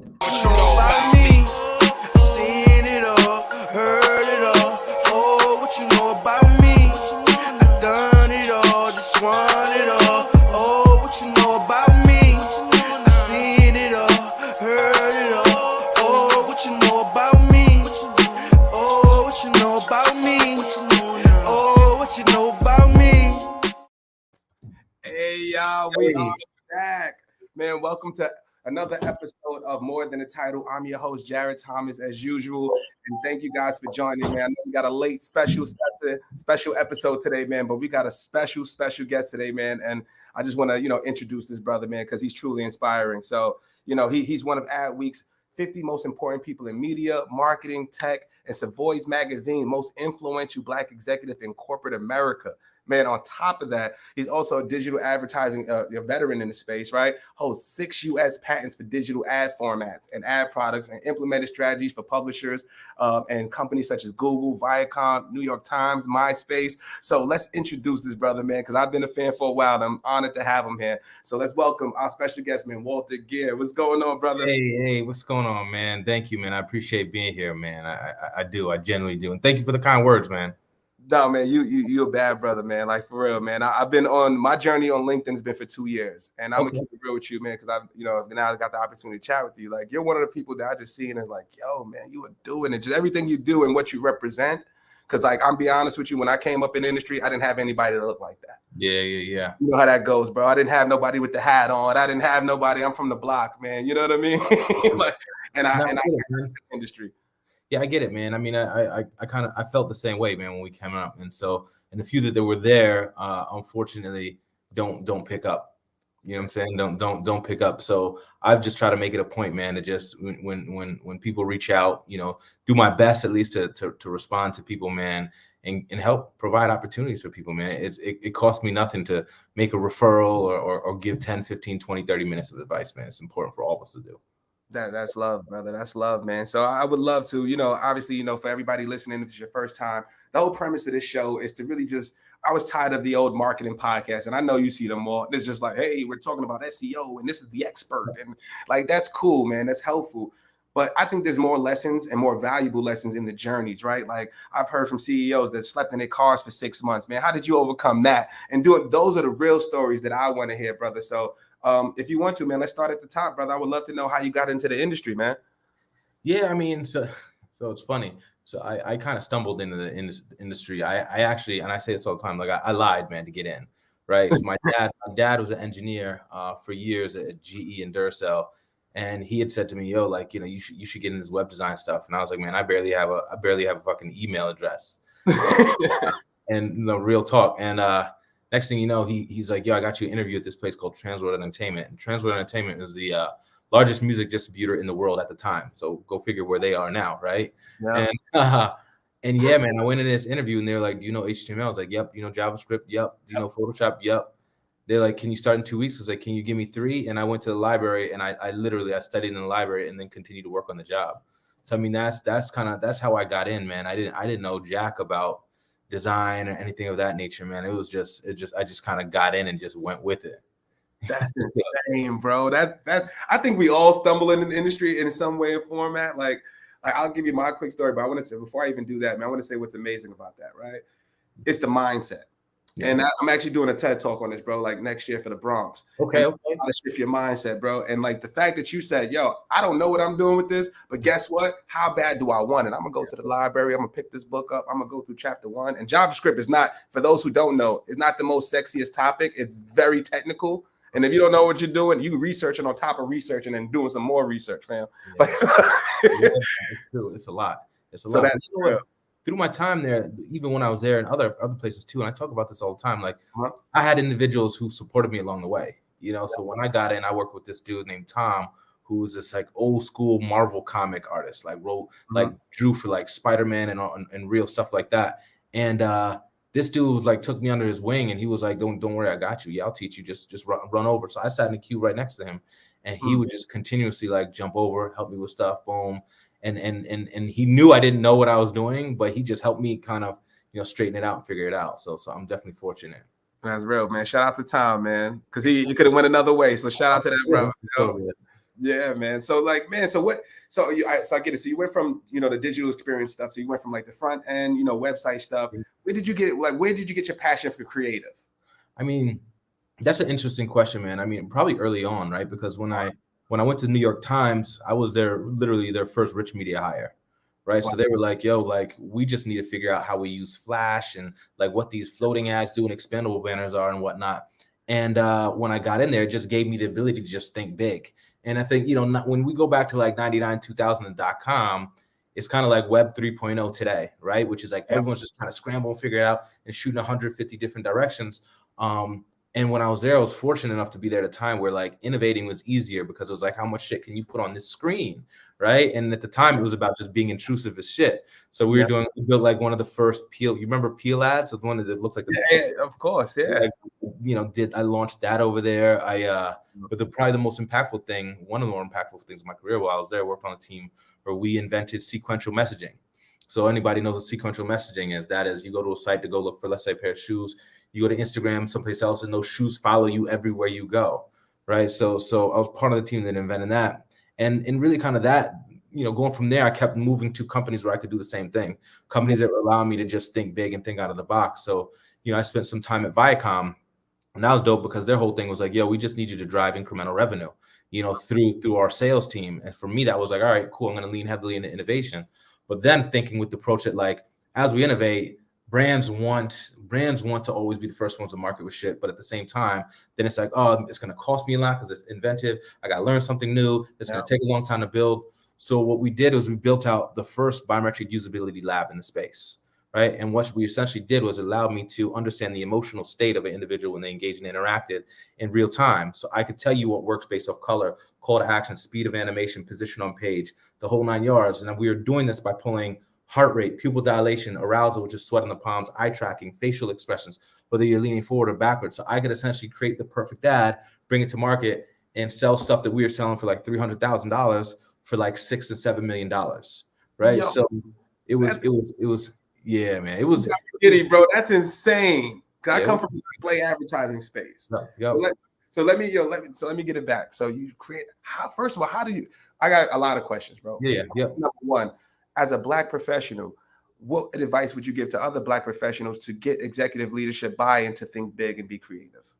What you know about me? Seen it all, heard it all. Oh, what you know about me? I done it all, just want it all. Oh, what you know about me? I seen it all, heard it all. Oh, what you know about me? Oh, what you know about me? Oh, what you know about me? Hey, y'all, we are back. Man, welcome to another episode of More Than a Title. I'm your host, Jared Thomas, as usual. And thank you guys for joining, man. I know we got a late special episode today, man, but we got a special guest today, man. And I just want to, introduce this brother, man, because he's truly inspiring. So, he's one of Adweek's 50 most important people in media, marketing, tech, and Savoy's magazine, most influential Black executive in corporate America. Man, on top of that, he's also a digital advertising veteran in the space, right? Holds 6 U.S. patents for digital ad formats and ad products, and implemented strategies for publishers and companies such as Google, Viacom, New York Times, MySpace. So let's introduce this brother, man, because I've been a fan for a while, and I'm honored to have him here. So let's welcome our special guest, man, Walter Geer. What's going on, brother? Hey, what's going on, man? Thank you, man. I appreciate being here, man. I do. I genuinely do. And thank you for the kind words, man. No, man, you a bad brother, man. Like, for real, man. I've been on my journey on LinkedIn has been for 2 years, and I'm gonna keep it real with you, man, because I've now I got the opportunity to chat with you. Like, you're one of the people that I just see and is like, yo, man, you are doing it. Just everything you do and what you represent. Because, like, I'm be honest with you, when I came up in the industry, I didn't have anybody that looked like that. Yeah. You know how that goes, bro. I didn't have nobody with the hat on. I didn't have nobody. I'm from the block, man. You know what I mean? Like, and I got the industry. Yeah, I get it, man. I mean, I felt the same way, man, when we came up, and the few that were there, unfortunately, don't pick up. You know what I'm saying? Don't pick up. So I've just tried to make it a point, man, to just when people reach out, do my best at least to respond to people, man, and help provide opportunities for people, man. It costs me nothing to make a referral or give 10, 15, 20, 30 minutes of advice, man. It's important for all of us to do. That's love, brother. That's love, man. So I would love to, obviously, for everybody listening, if it's your first time, the whole premise of this show is to really I was tired of the old marketing podcast, and I know you see them all. It's just like, hey, we're talking about SEO, and this is the expert, and like, that's cool, man. That's helpful. But I think there's more lessons and more valuable lessons in the journeys, right? Like, I've heard from CEOs that slept in their cars for 6 months, man. How did you overcome that and do it? Those are the real stories that I want to hear, brother. So if you want to, man, let's start at the top, brother. I would love to know how you got into the industry, man. Yeah, I mean, so it's funny. So I kind of stumbled into the industry. I actually, and I say this all the time, like I lied, man, to get in, right? So my dad was an engineer for years at GE and Duracell, and he had said to me, yo, like, you should get in this web design stuff. And I was like, man, I barely have a fucking email address. And real talk. And next thing you know, he's like, yo, I got you an interview at this place called Transworld Entertainment. And Transworld Entertainment is the largest music distributor in the world at the time. So go figure where they are now, right? Yeah. And yeah, man, I went in this interview and they were like, do you know HTML? I was like, yep. Do you know JavaScript? Yep. Do you know Photoshop? Yep. They're like, can you start in 2 weeks? I was like, can you give me 3? And I went to the library and I literally studied in the library and then continued to work on the job. So I mean, that's how I got in, man. I didn't know jack about design or anything of that nature, man. I just kind of got in and just went with it. That's insane, bro. I think we all stumble in the industry in some way or format. Like I'll give you my quick story, but I want to say, before I even do that, man, I want to say what's amazing about that, right? It's the mindset. Yeah. And I'm actually doing a TED talk on this, bro, like next year for the Bronx. Okay. How to shift your mindset, bro. And like the fact that you said, yo, I don't know what I'm doing with this, but guess what? How bad do I want it? I'm going to go to the library. I'm going to pick this book up. I'm going to go through chapter 1. And JavaScript is not, for those who don't know, is not the most sexiest topic. It's very technical. And if you don't know what you're doing, you researching on top of researching and doing some more research, fam. Yeah. It's a lot. It's a lot. Through my time there, even when I was there and other places too, and I talk about this all the time, like I had individuals who supported me along the way, So when I got in, I worked with this dude named Tom, who was this like old school Marvel comic artist, like like drew for like Spider-Man and real stuff like that. And this dude like took me under his wing and he was like, don't worry, I got you. Yeah, I'll teach you. Just run over. So I sat in the queue right next to him, and he would just continuously like jump over, help me with stuff, boom. And he knew I didn't know what I was doing, but he just helped me kind of, straighten it out and figure it out. So I'm definitely fortunate. That's real, man. Shout out to Tom, man, because he could have went another way. So shout out to that, bro. Yeah, man. So like, man, so what? So so I get it. So you went from the digital experience stuff. So you went from like the front end, website stuff. Where did you get where did you get your passion for creative? I mean, that's an interesting question, man. I mean, probably early on, right? Because when I went to the New York Times, I was literally their first rich media hire, right? Wow. So they were like, "Yo, like we just need to figure out how we use Flash and like what these floating ads do and expandable banners are and whatnot." And when I got in there, it just gave me the ability to just think big. And I think when we go back to like 99, 2000 and .com, it's kind of like Web 3.0 today, right? Which is like everyone's just trying to scramble and figure it out and shooting 150 different directions. And when I was there, I was fortunate enough to be there at a time where like innovating was easier because it was like, how much shit can you put on this screen, right? And at the time, it was about just being intrusive as shit. So we built like one of the first Peel. You remember Peel ads? It's one that looks like of course, yeah. Like, I launched that over there. But probably the most impactful thing, one of the more impactful things in my career while I was there, I worked on a team where we invented sequential messaging. So anybody knows what sequential messaging is. That is, you go to a site to go look for, let's say, a pair of shoes. You go to Instagram, someplace else, and those shoes follow you everywhere you go, right? So I was part of the team that invented that. And really kind of that, going from there, I kept moving to companies where I could do the same thing. Companies that allow me to just think big and think out of the box. So, I spent some time at Viacom, and that was dope because their whole thing was like, yo, we just need you to drive incremental revenue, through our sales team. And for me, that was like, all right, cool. I'm going to lean heavily into innovation. But then thinking with the approach that like, as we innovate, brands want to always be the first ones to market with shit. But at the same time, then it's like, oh, it's going to cost me a lot because it's inventive. I got to learn something new. It's going to take a long time to build. So what we did was we built out the first biometric usability lab in the space, right? And what we essentially did was allow me to understand the emotional state of an individual when they engaged and interacted in real time. So I could tell you what works based off color, call to action, speed of animation, position on page, the whole 9 yards. And we were doing this by pulling heart rate, pupil dilation, arousal, which is sweat in the palms, eye tracking, facial expressions, whether you're leaning forward or backwards. So I could essentially create the perfect ad, bring it to market, and sell stuff that we were selling for like $300,000 for like $6 to $7 million, right? Yo, so it was. Yeah, man, it was. Kidding, bro. That's insane. I come from the display advertising space. So let me get it back. So you create. First of all, how do you? I got a lot of questions, bro. Yeah. Number one, as a Black professional, what advice would you give to other Black professionals to get executive leadership buy-in to think big and be creative?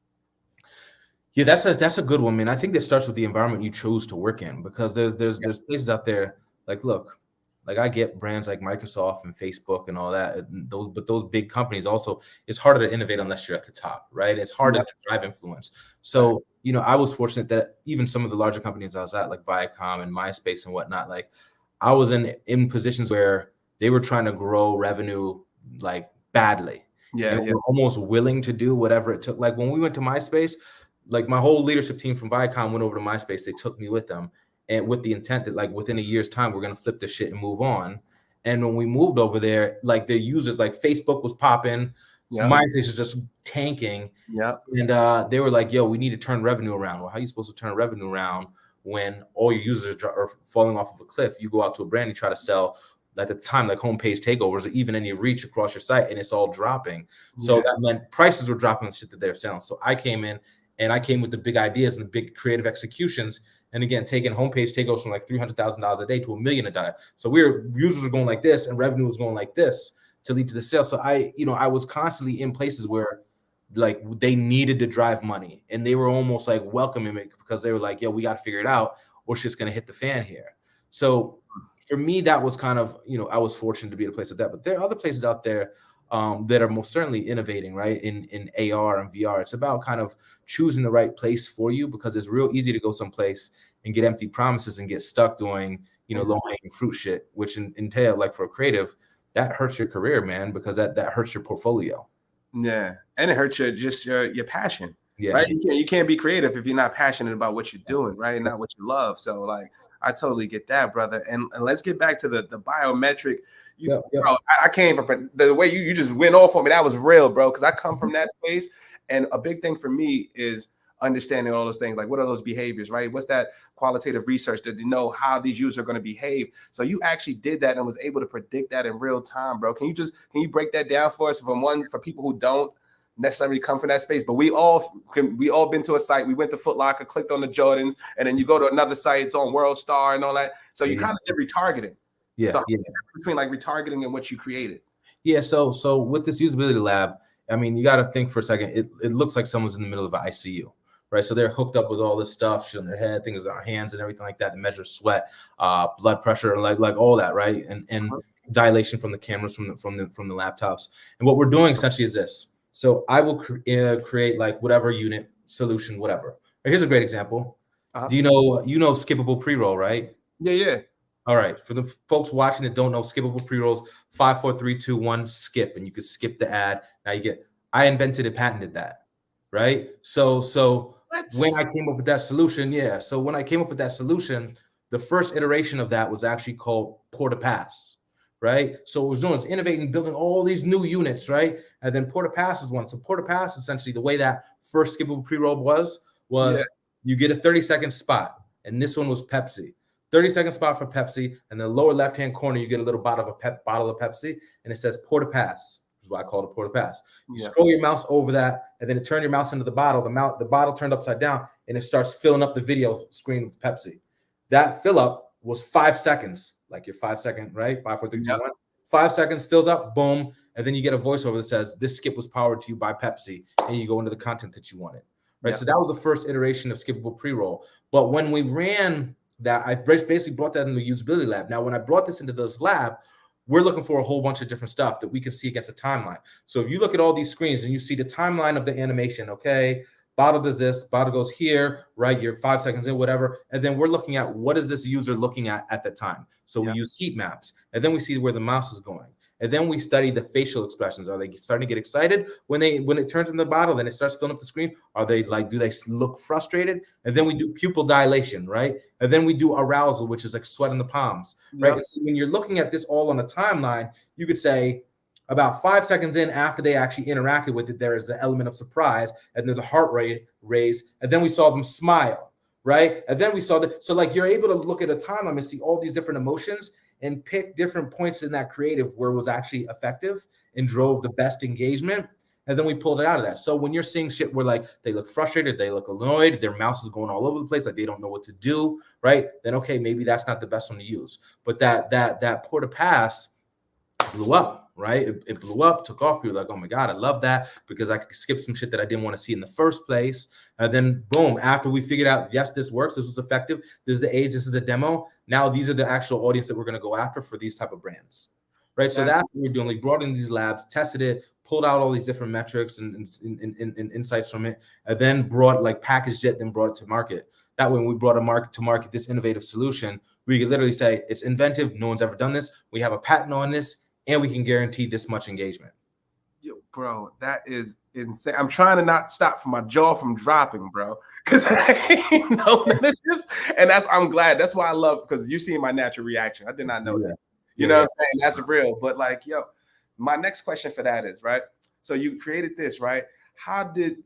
Yeah, that's a good one, man. I think that starts with the environment you choose to work in, because there's places out there like, look, like I get brands like Microsoft and Facebook and all that, but those big companies also, it's harder to innovate unless you're at the top, right? It's harder to drive influence. So, I was fortunate that even some of the larger companies I was at, like Viacom and MySpace and whatnot, like I was in positions where they were trying to grow revenue like badly. And we're almost willing to do whatever it took. Like when we went to MySpace, like my whole leadership team from Viacom went over to MySpace. They took me with them, and with the intent that like within a year's time, we're going to flip this shit and move on. And when we moved over there, like the users, like Facebook was popping, MySpace was just tanking. And they were like, yo, we need to turn revenue around. Well, how are you supposed to turn revenue around when all your users are falling off of a cliff? You go out to a brand, you try to sell, at the time, like homepage takeovers or even any reach across your site, and it's all dropping. So that meant prices were dropping on shit that they're selling. So I came in, and I came with the big ideas and the big creative executions. And again, taking homepage takeovers from like $300,000 a day to $1 million a day. So users were going like this and revenue was going like this to lead to the sale. So I was constantly in places where like they needed to drive money, and they were almost like welcoming it because they were like, yo, we got to figure it out or it's just going to hit the fan here. So for me, that was kind of, I was fortunate to be at a place like that. But there are other places out there that are most certainly innovating, right? In AR and VR. It's about kind of choosing the right place for you, because it's real easy to go someplace and get empty promises and get stuck doing, low-hanging fruit shit, which entail, like for a creative, that hurts your career, man, because that hurts your portfolio. Yeah. And it hurts your passion. Yeah. Right. You can't be creative if you're not passionate about what you're doing, right? And not what you love. So like I totally get that, brother. And let's get back to the biometric. Bro, I came from the way you just went off on me. That was real, bro. Because I come from that space. And a big thing for me is understanding all those things. Like, what are those behaviors, right? What's that qualitative research to know how these users are going to behave? So you actually did that and was able to predict that in real time, bro. Can you break that down for us for people who don't necessarily come from that space, but we all been to a site. We went to Foot Locker, clicked on the Jordans, and then you go to another site, it's on World Star and all that. So you kind of did retargeting. Yeah. So between like retargeting and what you created. Yeah. So with this usability lab, I mean, you got to think for a second. It looks like someone's in the middle of an ICU, right? So they're hooked up with all this stuff, shit on their head, things on their hands, and everything like that to measure sweat, blood pressure, like all that, right? And dilation from the cameras from the laptops. And what we're doing essentially is this. So I will create like whatever unit solution, whatever. Here's a great example. Do you know Skippable Pre-Roll, right? Yeah. All right. For the folks watching that don't know, Skippable Pre-Rolls, 5, 4, 3, 2, 1, skip, and you could skip the ad. Now I invented and patented that, right? So when I came up with that solution, the first iteration of that was actually called Port-to-Pass, right? So what it was doing is innovating, building all these new units, right? And then Port-to-Pass is one. So Port-to-Pass, essentially, the way that first Skippable Pre-Roll was you get a 30-second spot, and this one was Pepsi. 30-second spot for Pepsi, and the lower left-hand corner, you get a little bottle of Pepsi, and it says Port-to-Pass. This is why I call it Port-to-Pass. You scroll your mouse over that, and then you turn your mouse into the bottle. The bottle turned upside down, and it starts filling up the video screen with Pepsi. That fill up was 5 seconds, like your 5 second, right? 5, 4, 3, 2, 1. 5 seconds fills up, boom, and then you get a voiceover that says, "This skip was powered to you by Pepsi," and you go into the content that you wanted, right? So that was the first iteration of Skippable Pre-Roll. But when we ran that, I basically brought that into the usability lab. Now, when I brought this into this lab, we're looking for a whole bunch of different stuff that we can see against a timeline. So if you look at all these screens and you see the timeline of the animation, okay, bottle does this, bottle goes here, right? You're 5 seconds in, whatever. And then we're looking at what is this user looking at the time. So we use heat maps, and then we see where the mouse is going. And then we study the facial expressions. Are they starting to get excited when it turns in the bottle? Then it starts filling up the screen. Are they do they look frustrated? And then we do pupil dilation, right? And then we do arousal, which is like sweat in the palms, right? And so when you're looking at this all on a timeline, you could say about 5 seconds in after they actually interacted with it, there is an element of surprise, and then the heart rate raised, and then we saw them smile, right? And then we saw that. So like you're able to look at a timeline and see all these different emotions and pick different points in that creative where it was actually effective and drove the best engagement. And then we pulled it out of that. So when you're seeing shit where like they look frustrated, they look annoyed, their mouse is going all over the place, like they don't know what to do, right? Then okay, maybe that's not the best one to use. But that Port-to-Pass blew up, right? It blew up, took off. People were like, oh my God, I love that, because I could skip some shit that I didn't want to see in the first place. And then boom, after we figured out, yes, this works, this was effective, this is the age, this is a demo. Now these are the actual audience that we're going to go after for these type of brands, right? So that's what we're doing. We brought in these labs, tested it, pulled out all these different metrics and insights from it, and then packaged it, then brought it to market. That way, when we brought to market this innovative solution, we could literally say it's inventive, no one's ever done this, we have a patent on this, and we can guarantee this much engagement. Yo, bro, that is insane. I'm trying to not stop my jaw from dropping, bro, because I ain't know that this. And I'm glad. That's why I love, because you see my natural reaction. I did not know that. You know what I'm saying? That's real. But like, yo, my next question for that is, right? So you created this, right? How did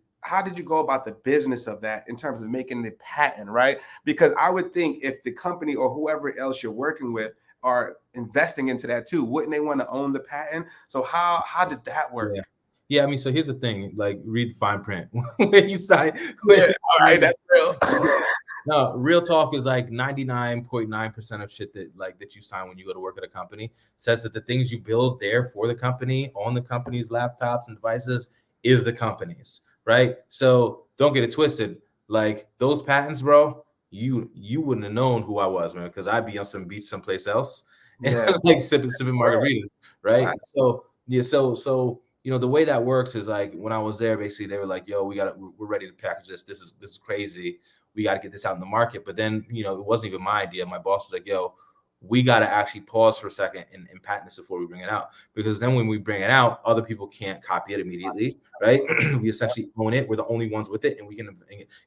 you go about the business of that in terms of making the patent, right? Because I would think if the company or whoever else you're working with are investing into that too, wouldn't they want to own the patent? So how did that work? Yeah, I mean, so here's the thing, like read the fine print. When you sign. All right, that's real. No, real talk is like 99.9% of shit that you sign when you go to work at a company says that the things you build there for the company, on the company's laptops and devices, is the company's, right? So don't get it twisted. Like those patents, bro, you wouldn't have known who I was, man, because I'd be on some beach someplace else, and like sipping margaritas, right? So yeah, so you know, the way that works is like when I was there, basically they were like, yo, we're ready to package this. This is crazy. We got to get this out in the market. But then, you know, it wasn't even my idea. My boss was like, yo, we got to actually pause for a second and patent this before we bring it out. Because then when we bring it out, other people can't copy it immediately, right? We essentially own it. We're the only ones with it, and we can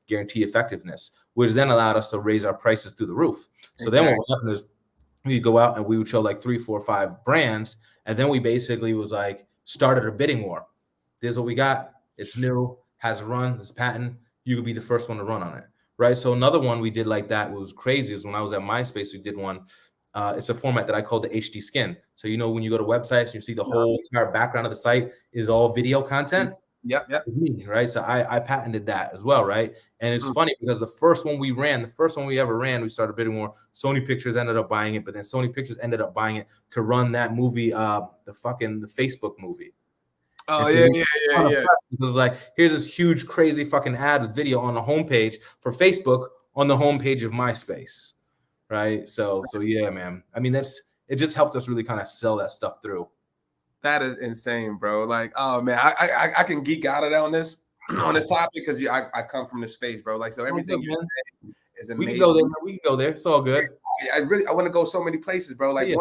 guarantee effectiveness, which then allowed us to raise our prices through the roof. So then what happened is we go out and we would show like 3, 4, 5 brands. And then we basically was like, started a bidding war. This is what we got. It's new, has a run, it's patent. You could be the first one to run on it, right? So another one we did like that was crazy is when I was at MySpace, we did one. It's a format that I call the HD skin. So, you know, when you go to websites, you see the whole entire background of the site is all video content. Yep. Me, right? So I patented that as well, right? And it's funny because the first one we ever ran, we started bidding more. Sony Pictures ended up buying it, but then Sony Pictures ended up buying it to run that movie, the Facebook movie. Oh, so yeah. It was like, here's this huge, crazy fucking ad with video on the homepage for Facebook on the homepage of MySpace, right? So yeah, man. I mean, it just helped us really kind of sell that stuff through. That is insane, bro. Like, oh man, I can geek out on this topic because I come from the space, bro. Like, so everything you say is amazing. We can go there. We can go there. It's all good. I want to go so many places, bro. Like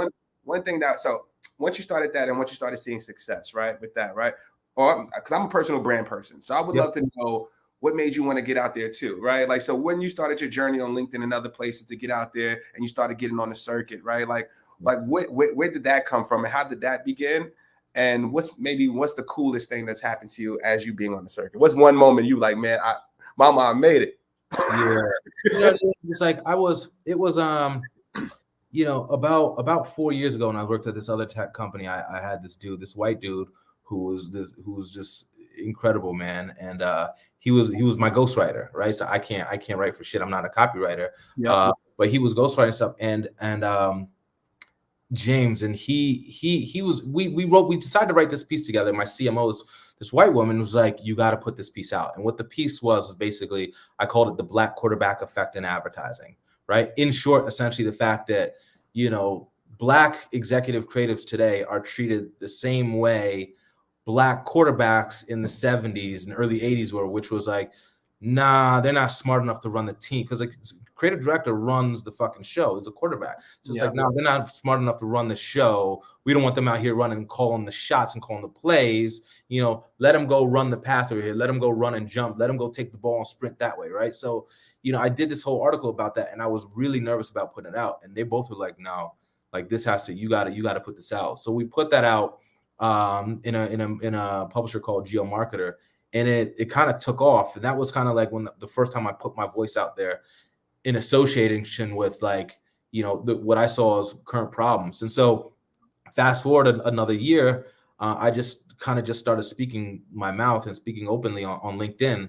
one thing that, so once you started that and once you started seeing success, right, with that, right? Or because I'm a personal brand person, so I would love to know what made you want to get out there too, right? Like, so when you started your journey on LinkedIn and other places to get out there and you started getting on the circuit, right? Like where did that come from and how did that begin? And what's the coolest thing that's happened to you as you being on the circuit? What's one moment you like, man, I made it? Yeah. It's like it was about 4 years ago when I worked at this other tech company, I had this white dude who was just incredible, man. And he was my ghostwriter, right? So I can't write for shit. I'm not a copywriter. But he was ghostwriting stuff and James, and we decided to write this piece together. My CMO is this white woman was like, you got to put this piece out. And what the piece was basically, I called it the Black quarterback effect in advertising, right? In short, essentially the fact that, Black executive creatives today are treated the same way Black quarterbacks in the 70s and early 80s were, which was like, nah, they're not smart enough to run the team. Because like creative director runs the fucking show. He's a quarterback. So it's like, no, they're not smart enough to run the show. We don't want them out here running, calling the shots and calling the plays. Let them go run the pass over here. Let them go run and jump. Let them go take the ball and sprint that way, right? So, I did this whole article about that, and I was really nervous about putting it out. And they both were like, no, like this has to, you got to put this out. So we put that out in a publisher called GeoMarketer. And it kind of took off. And that was kind of like when the first time I put my voice out there in association with like, what I saw as current problems. And so fast forward another year, I just started speaking my mouth and speaking openly on LinkedIn.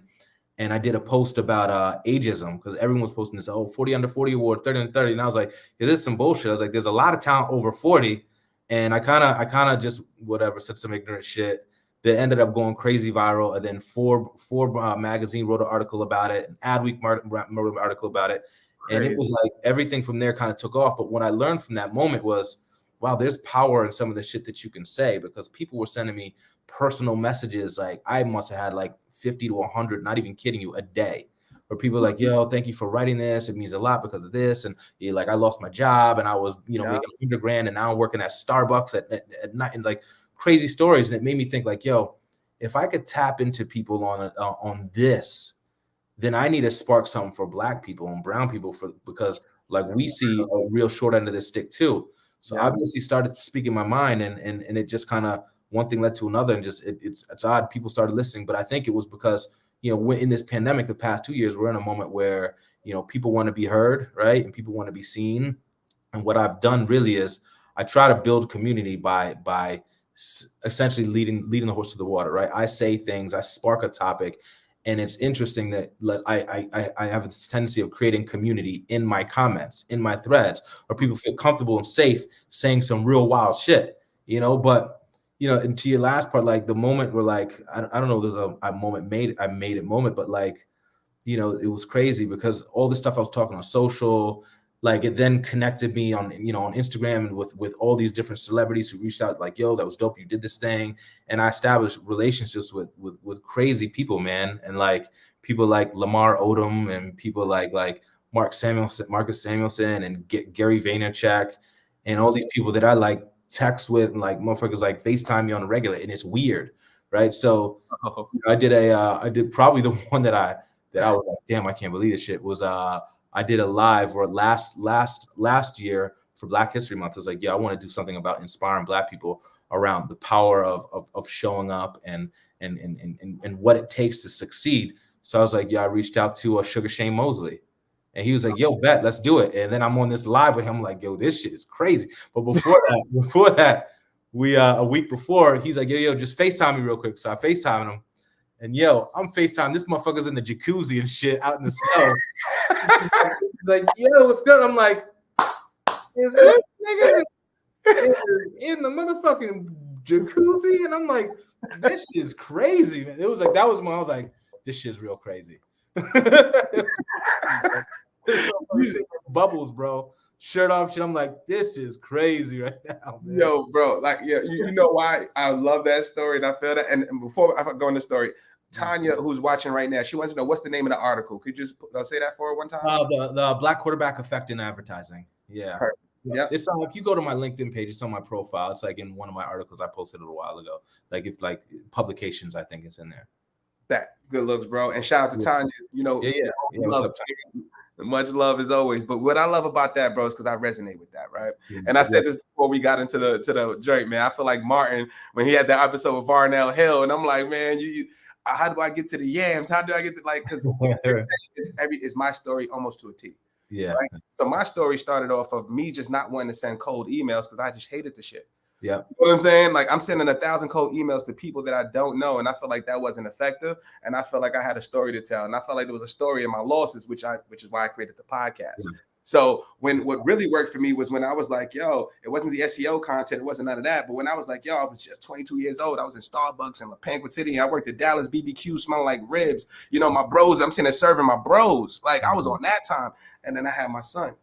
And I did a post about ageism because everyone was posting this, 40 under 40 award, 30 under 30. And I was like, yeah, this is some bullshit. I was like, there's a lot of talent over 40. And I kind of just said some ignorant shit that ended up going crazy viral. And then Forbes magazine wrote an article about it, an Adweek wrote an article about it. Crazy. And it was like everything from there kind of took off. But what I learned from that moment was, wow, there's power in some of the shit that you can say, because people were sending me personal messages. Like I must have had like 50 to 100, not even kidding you, a day, where people are like, yo, thank you for writing this. It means a lot because of this. And like, I lost my job and I was, making $100,000 and now I'm working at Starbucks at night, and like crazy stories. And it made me think like, yo, if I could tap into people on this, then I need to spark something for Black people and brown people because like we see a real short end of this stick too. So I obviously started speaking my mind and it just kind of one thing led to another, and just it's odd people started listening. But I think it was because in this pandemic the past 2 years, we're in a moment where people want to be heard, right? And people want to be seen. And what I've done really is I try to build community by essentially leading the horse to the water, right? I say things, I spark a topic, and it's interesting that I have this tendency of creating community in my comments, in my threads, where people feel comfortable and safe saying some real wild shit, But and to your last part, like the moment where like I don't know, there's a moment I made it moment, but like it was crazy because all the stuff I was talking on social, like it then connected me on on Instagram and with all these different celebrities who reached out like, yo, that was dope, you did this thing. And I established relationships with crazy people, man. And like people like Lamar Odom and people like Marcus Samuelson and Gary Vaynerchuk and all these people that I like text with, and like motherfuckers like FaceTime me on a regular, and it's weird, right? So I did probably the one that I was like, damn, I can't believe this shit, was I did a live where last year for Black History Month. I was like, yeah, I want to do something about inspiring Black people around the power of showing up and what it takes to succeed. So I was like, yeah, I reached out to Sugar Shane Mosley, and he was like, yo, bet, let's do it. And then I'm on this live with him, like, yo, this shit is crazy. But before that, we a week before, he's like, yo, just FaceTime me real quick. So I FaceTimed him. And yo, I'm FaceTime. This motherfucker's in the jacuzzi and shit out in the snow. He's like, yo, what's good? I'm like, is this nigga in the motherfucking jacuzzi? And I'm like, this shit's crazy, man. It was like, that was when I was like, this shit's real crazy. Bubbles, bro. Shirt off, shit. I'm like, this is crazy right now, man. Yo, bro, like, yeah, you know why I love that story and I feel that. And before I go in the story, Tanya, who's watching right now, she wants to know what's the name of the article. Could you just say that for her one time? The Black Quarterback Effect in Advertising. Yeah. Perfect. Yep. It's if you go to my LinkedIn page, it's on my profile. It's like in one of my articles I posted a little while ago. Like if like publications, I think it's in there. That good looks, bro. And shout out to Tanya. You know, much love as always. But what I love about that, bro, is because I resonate with that, right? Yeah. And I said this before we got into the joint, man. I feel like Martin when he had that episode with Varnell Hill, and I'm like, man, how do I get to the yams? How do I get to because it's my story almost to a T. Yeah. Right? So my story started off of me just not wanting to send cold emails because I just hated the shit. Yeah. You know what I'm saying? Like I'm sending 1,000 cold emails to people that I don't know. And I feel like that wasn't effective. And I felt like I had a story to tell. And I felt like there was a story in my losses, which is why I created the podcast. Yeah. So what really worked for me was when I was like, yo, it wasn't the SEO content. It wasn't none of that. But when I was like, yo, I was just 22 years old. I was in Starbucks in La Penguin City. I worked at Dallas BBQ, smelling like ribs. You know, my bros, I'm sitting there serving my bros. Like I was on that time. And then I had my son.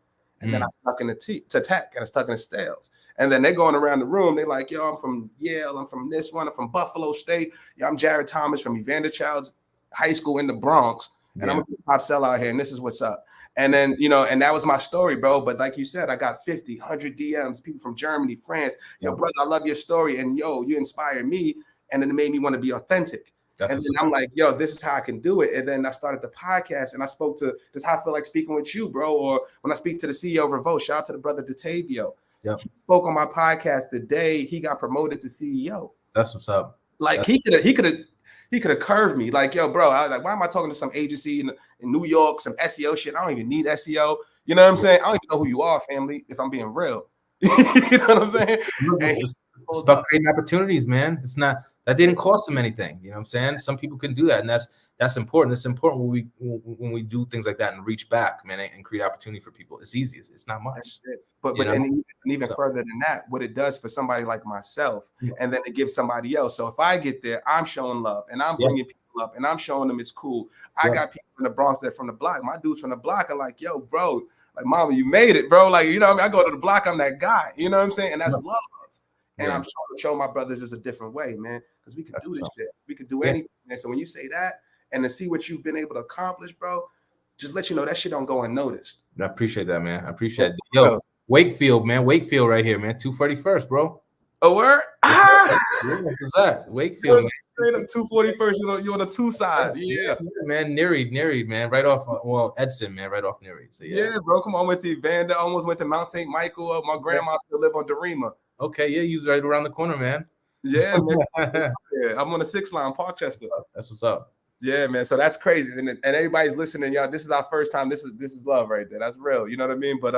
And then I stuck in to tech and I stuck in the sales. And then they're going around the room. They're like, yo, I'm from Yale. I'm from this one. I'm from Buffalo State. Yeah, I'm Jared Thomas from Evander Childs High School in the Bronx. And I'm a top seller out here. And this is what's up. And then, you know, and that was my story, bro. But like you said, I got 50, 100 DMs, people from Germany, France. Yo, brother, I love your story. And yo, you inspired me. And then it made me want to be authentic. And then I'm like, yo, this is how I can do it. And then I started the podcast and I spoke to this how I feel like speaking with you, bro. Or when I speak to the CEO of Revolt, shout out to the brother Detavio. Yep. He spoke on my podcast the day he got promoted to CEO. That's what's up. Like he could have curved me. Like, yo, bro, I was like, why am I talking to some agency in New York, some SEO shit? I don't even need SEO. You know what I'm saying? I don't even know who you are, family, if I'm being real. You know what I'm saying? It's about creating opportunities, man. It's not that didn't cost them anything. You know what I'm saying? Some people can do that, and that's important. It's important when we do things like that and reach back, man, and create opportunity for people. It's easy. It's not much. But even further than that, what it does for somebody like myself, and then it gives somebody else. So if I get there, I'm showing love, and I'm bringing people up, and I'm showing them it's cool. I got people in the Bronx that from the block. My dudes from the block are like, yo, bro, like, mama, you made it, bro. Like, you know what I mean? I go to the block, I'm that guy. You know what I'm saying? And that's love. And I'm trying to show my brothers is a different way, man, because we can do this shit. We can do anything. And so when you say that and to see what you've been able to accomplish, bro, just let you know that shit don't go unnoticed. I appreciate that, man. I appreciate it. Yo, Wakefield, man. Wakefield right here, man. 241st, bro. Oh, word? What's that? Wakefield. Man. Straight up 241st. You're on the 2 side. Yeah. Man. Neary, man. Right off, Edson, man. Right off Neary. So, yeah, bro. Come on. I went to Evander. Almost went to Mount St. Michael. My grandma still live on Derima. Okay, yeah, he's right around the corner, man. Yeah, man. Yeah, I'm on the 6th line, Parkchester. That's what's up. Yeah, man. So that's crazy, and everybody's listening, y'all. This is our first time. This is love right there. That's real. You know what I mean? But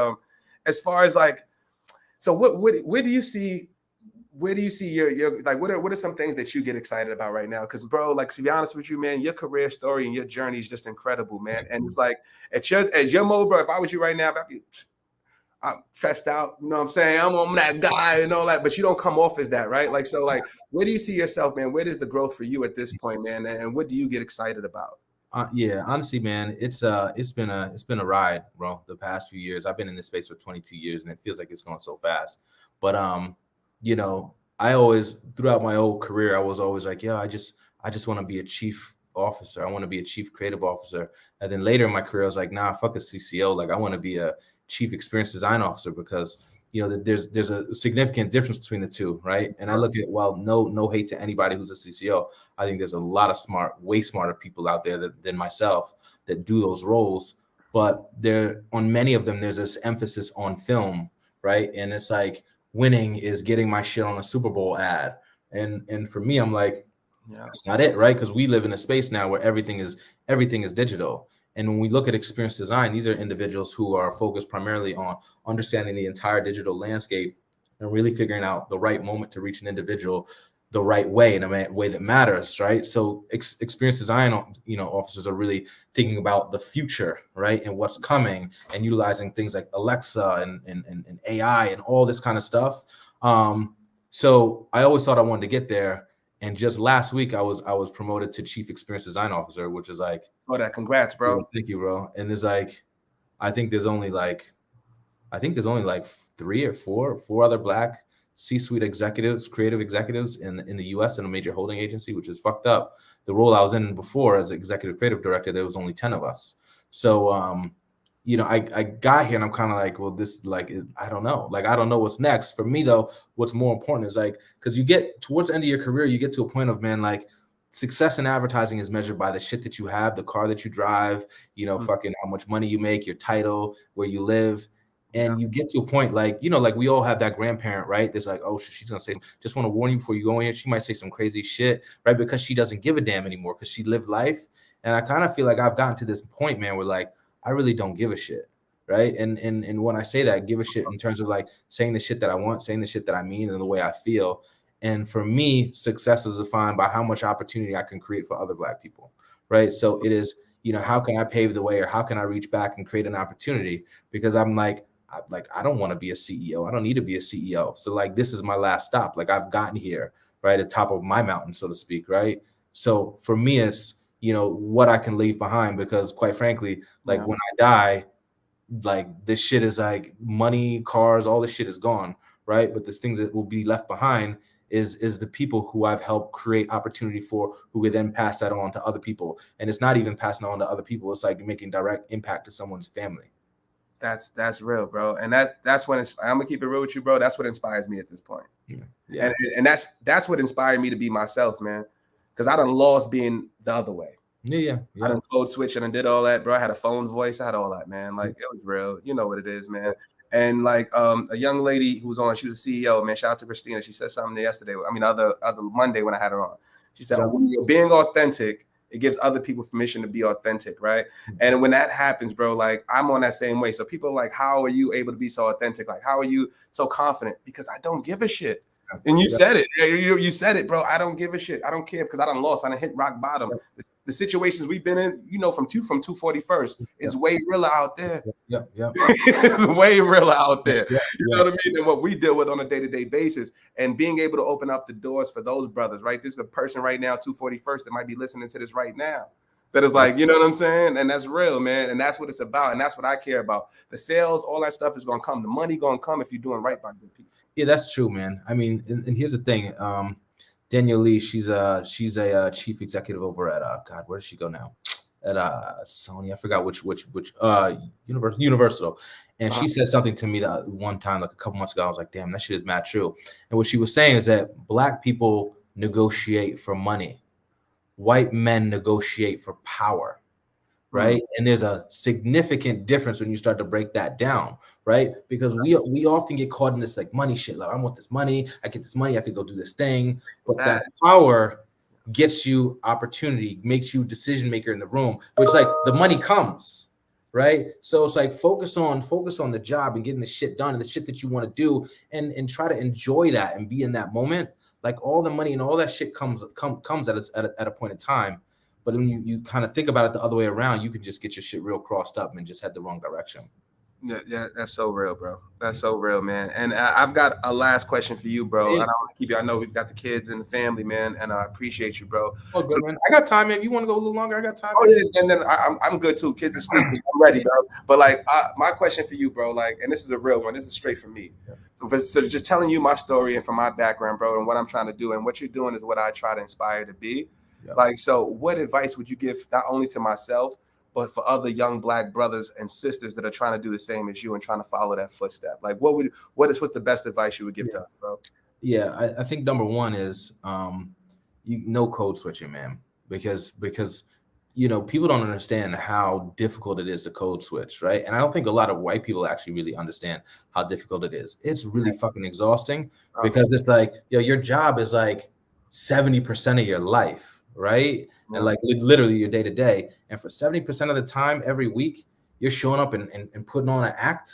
as far as like, so where do you see your like what are some things that you get excited about right now? Because bro, like to be honest with you, man, your career story and your journey is just incredible, man. And it's like at your mode, bro. If I was you right now, I'm stressed out, you know what I'm saying? I'm that guy and all that, but you don't come off as that, right? Like, so like, where do you see yourself, man? Where is the growth for you at this point, man? And what do you get excited about? Yeah, honestly, man, it's been a ride, bro. The past few years, I've been in this space for 22 years and it feels like it's going so fast. But, you know, I always, throughout my whole career, I was always like, yeah, I just want to be a chief officer. I want to be a chief creative officer. And then later in my career, I was like, nah, fuck a CCO. Like I want to be a chief experience design officer because, you know, there's a significant difference between the two, right? And I look at, well, no hate to anybody who's a CCO. I think there's a lot of way smarter people out there than myself that do those roles. But on many of them, there's this emphasis on film, right? And it's like winning is getting my shit on a Super Bowl ad. And for me, I'm like, that's not it, right? Because we live in a space now where everything is digital. And when we look at experience design, these are individuals who are focused primarily on understanding the entire digital landscape and really figuring out the right moment to reach an individual the right way in a way that matters, right? So experienced design, officers are really thinking about the future, right, and what's coming, and utilizing things like Alexa and AI and all this kind of stuff. So I always thought I wanted to get there, and just last week I was promoted to chief experience design officer, which is like, Oh, that congrats, bro. yeah, thank you, bro. And there's like, I think there's only like 3 or 4 other Black C-suite executives, creative executives in the U.S. in a major holding agency, which is fucked up. The role I was in before as executive creative director, there was only 10 of us. So, I got here and I'm kind of like, well, this like I don't know. Like, I don't know what's next. For me, though, what's more important is like, because you get towards the end of your career, you get to a point of, man, like, success in advertising is measured by the shit that you have, the car that you drive, fucking how much money you make, your title, where you live. And you get to a point like, like we all have that grandparent, right? There's like, oh, she's going to say, just want to warn you before you go in here. She might say some crazy shit, right? Because she doesn't give a damn anymore because she lived life. And I kind of feel like I've gotten to this point, man, where like, I really don't give a shit, right? And when I say that, give a shit in terms of like saying the shit that I want, saying the shit that I mean, and the way I feel. And for me, success is defined by how much opportunity I can create for other Black people, right? So it is, how can I pave the way, or how can I reach back and create an opportunity? Because I'm like, I don't want to be a CEO. I don't need to be a CEO. So like, this is my last stop. Like, I've gotten here, right, at the top of my mountain, so to speak, right? So for me, it's, what I can leave behind, because quite frankly, like when I die, like this shit is like money, cars, all this shit is gone, right? But the things that will be left behind is the people who I've helped create opportunity for, who would then pass that on to other people. And it's not even passing on to other people. It's like making direct impact to someone's family. That's real, bro. And that's when I'm gonna keep it real with you, bro. That's what inspires me at this point. Yeah. And that's what inspired me to be myself, man. Because I done lost being the other way. Yeah. I done code switch and I did all that, bro. I had a phone voice. I had all that, man. Like, it was real. You know what it is, man. And like a young lady who was on, she was a CEO, man. Shout out to Christina. She said something yesterday. I mean, other Monday when I had her on. She said, when you're being authentic, it gives other people permission to be authentic, right? And when that happens, bro, like, I'm on that same way. So people are like, how are you able to be so authentic? Like, how are you so confident? Because I don't give a shit. And you said it. You said it, bro. I don't give a shit. I don't care, because I done lost. I done hit rock bottom. The situations we've been in, from 241st, it's way realer out there. Yeah. It's way realer out there. You know what I mean? And what we deal with on a day-to-day basis, and being able to open up the doors for those brothers, right? There's a person right now, 241st, that might be listening to this right now, that is like, you know what I'm saying? And that's real, man. And that's what it's about. And that's what I care about. The sales, all that stuff is going to come. The money going to come if you're doing right by good people. Yeah, that's true, man. I mean, and here's the thing. Danielle Lee, she's a chief executive over at God, where does she go now? At Sony. I forgot which Universal. And she said something to me that one time, like a couple months ago. I was like, damn, that shit is mad true. And what she was saying is that Black people negotiate for money. White men negotiate for power. Right. And there's a significant difference when you start to break that down. Right. Because we often get caught in this like money shit. Like, I want this money. I get this money. I could go do this thing. But that power gets you opportunity, makes you decision maker in the room, which like the money comes. Right. So it's like focus on the job and getting the shit done and the shit that you want to do, and try to enjoy that and be in that moment. Like, all the money and all that shit comes at a point in time. But when you kind of think about it the other way around, you can just get your shit real crossed up and just head the wrong direction. Yeah, that's so real, bro. That's so real, man. And I've got a last question for you, bro. And I want to keep you. I know we've got the kids and the family, man, and I appreciate you, bro. Oh, good, man. I got time. If you want to go a little longer, I got time. Oh, yeah, and then I'm good too. Kids are sleeping. I'm ready, bro. But like, my question for you, bro, like, and this is a real one. This is straight from me. Yeah. So just telling you my story and from my background, bro, and what I'm trying to do, and what you're doing is what I try to inspire to be. Yeah. Like, so what advice would you give not only to myself, but for other young Black brothers and sisters that are trying to do the same as you and trying to follow that footstep? Like, what's the best advice you would give to us, bro? Yeah, I think number one is no code switching, man, because people don't understand how difficult it is to code switch, right? And I don't think a lot of white people actually really understand how difficult it is. It's really fucking exhausting, because it's like, your job is like 70% of your life. Right. And like literally your day to day. And for 70% of the time every week, you're showing up and putting on an act.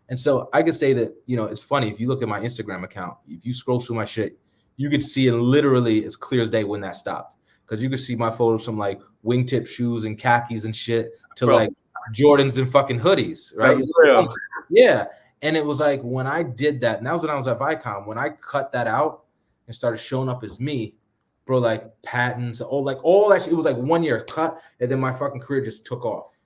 And so I could say that, it's funny. If you look at my Instagram account, if you scroll through my shit, you could see it literally as clear as day when that stopped. Because you could see my photos from like wingtip shoes and khakis and shit to like Jordans and fucking hoodies, right? Yeah. And it was like when I did that, and that was when I was at Viacom, when I cut that out and started showing up as me, bro, like patents, all that shit, it was like 1 year cut, and then my fucking career just took off,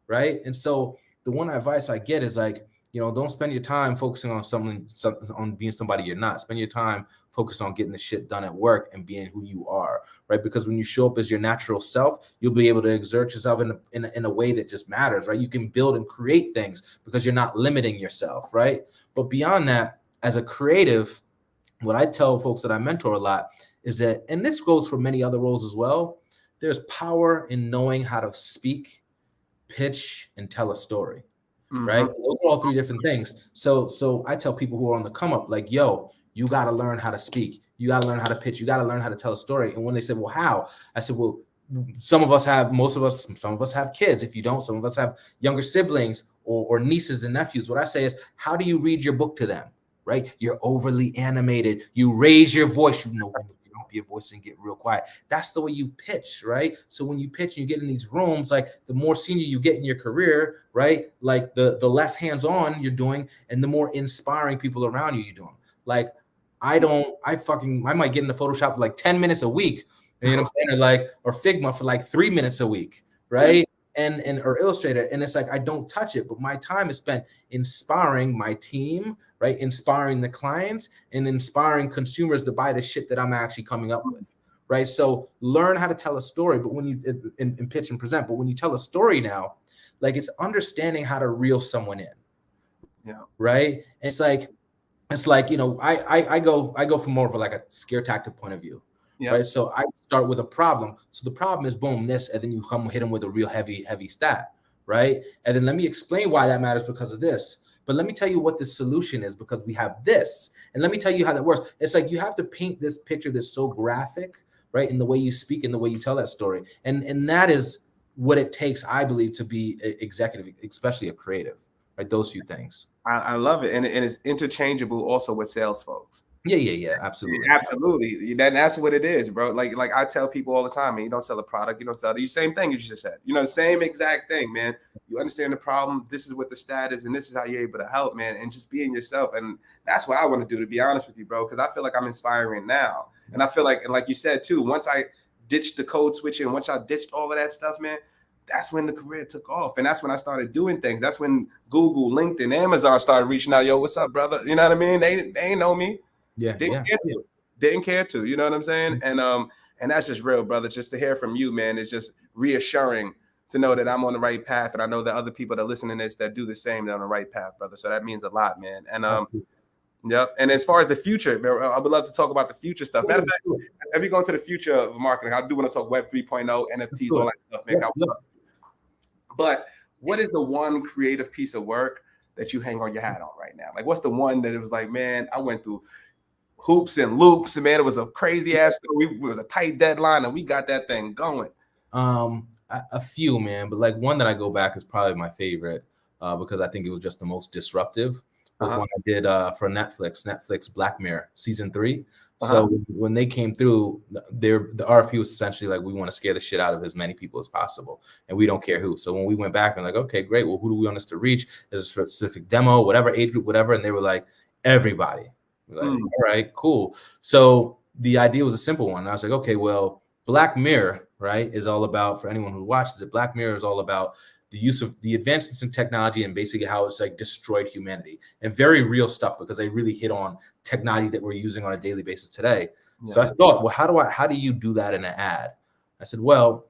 right? And so the one advice I get is like, you know, don't spend your time focusing on on being somebody you're not. Spend your time focused on getting the shit done at work and being who you are, right? Because when you show up as your natural self, you'll be able to exert yourself in a way that just matters, right? You can build and create things because you're not limiting yourself, right? But beyond that, as a creative, what I tell folks that I mentor a lot is that, and this goes for many other roles as well, there's power in knowing how to speak, pitch, and tell a story. Right? Those are all three different things. So I tell people who are on the come up, like, yo, you got to learn how to speak. You got to learn how to pitch. You got to learn how to tell a story. And when they said, well, how? I said, well, some of us have kids. If you don't, some of us have younger siblings or nieces and nephews. What I say is, how do you read your book to them? Right? You're overly animated. You raise your voice. You know when to drop your voice and get real quiet. That's the way you pitch, right? So when you pitch and you get in these rooms, like the more senior you get in your career, right? Like the less hands-on you're doing and the more inspiring people around you're doing. Like I might get into Photoshop for like 10 minutes a week, you know what I'm saying? Or Figma for like 3 minutes a week, right? And or Illustrator, and it's like I don't touch it, but my time is spent inspiring my team, right? Inspiring the clients and inspiring consumers to buy the shit that I'm actually coming up with, right? So learn how to tell a story, but when you in pitch and present, but when you tell a story now, like it's understanding how to reel someone in, right? It's like you know, I go from more of like a scare tactic point of view. Right. So I start with a problem. So the problem is boom, this, and then you come hit them with a real heavy stat. Right. And then let me explain why that matters because of this. But let me tell you what the solution is because we have this. And let me tell you how that works. It's like you have to paint this picture that's so graphic, right? In the way you speak and the way you tell that story. And that is what it takes, I believe, to be an executive, especially a creative, right? Those few things. I love it. And it's interchangeable also with sales folks. Yeah, absolutely. Absolutely. That's what it is, bro. Like I tell people all the time, man, you don't sell a product, you don't sell the same thing you just said. You know, same exact thing, man. You understand the problem. This is what the stat is, and this is how you're able to help, man. And just being yourself. And that's what I want to do, to be honest with you, bro, because I feel like I'm inspiring now. And I feel like, and like you said, too, once I ditched the code switching, once I ditched all of that stuff, man, that's when the career took off. And that's when I started doing things. That's when Google, LinkedIn, Amazon started reaching out. Yo, what's up, brother? You know what I mean? They ain't know me. Didn't care to, you know what I'm saying? And that's just real, brother. Just to hear from you, man, is just reassuring to know that I'm on the right path, and I know that other people that are listening to this that do the same, they're on the right path, brother. So that means a lot, man. And and as far as the future, I would love to talk about the future stuff. Matter of fact, as we go into the future of marketing, I do want to talk Web 3.0, NFTs, all that stuff, man. But what is the one creative piece of work that you hang on your hat on right now? Like, what's the one that it was like, man, I went through hoops and loops, and man, it was a crazy ass story. It was a tight deadline, and we got that thing going. A few, man, but like one that I go back is probably my favorite because I think it was just the most disruptive. Was one I did for Netflix Black Mirror season 3. So when they came through, the RFP was essentially like, we want to scare the shit out of as many people as possible, and we don't care who. So when we went back and like, okay, great, well, who do we want us to reach? There's a specific demo, whatever age group, whatever, and they were like, everybody. We're like, all right, cool. So the idea was a simple one. I was like, okay, well, Black Mirror, right, is all about, for anyone who watches it, Black Mirror is all about the use of the advancements in technology and basically how it's like destroyed humanity, and very real stuff because they really hit on technology that we're using on a daily basis today. So I thought, well, how do you do that in an ad? I said, well,